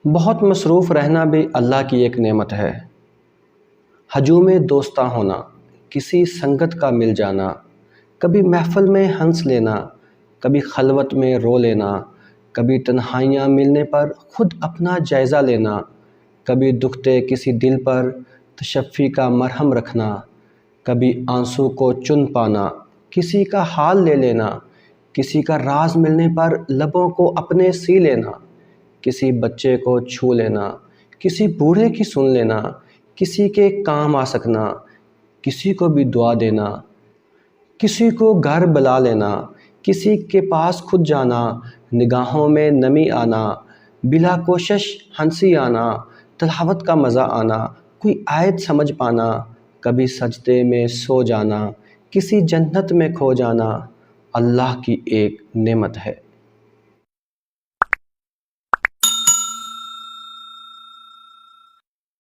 بہت مصروف رہنا بھی اللہ کی ایک نعمت ہے۔ ہجوم دوستاں ہونا، کسی سنگت کا مل جانا، کبھی محفل میں ہنس لینا، کبھی خلوت میں رو لینا، کبھی تنہائیاں ملنے پر خود اپنا جائزہ لینا، کبھی دکھتے کسی دل پر تشفی کا مرہم رکھنا، کبھی آنسو کو چن پانا، کسی کا حال لے لینا، کسی کا راز ملنے پر لبوں کو اپنے سی لینا، کسی بچے کو چھو لینا، کسی بوڑھے کی سن لینا، کسی کے کام آ سکنا، کسی کو بھی دعا دینا، کسی کو گھر بلا لینا، کسی کے پاس خود جانا، نگاہوں میں نمی آنا، بلا کوشش ہنسی آنا، تلاوت کا مزہ آنا، کوئی آیت سمجھ پانا، کبھی سجدے میں سو جانا، کسی جنت میں کھو جانا، اللہ کی ایک نعمت ہے۔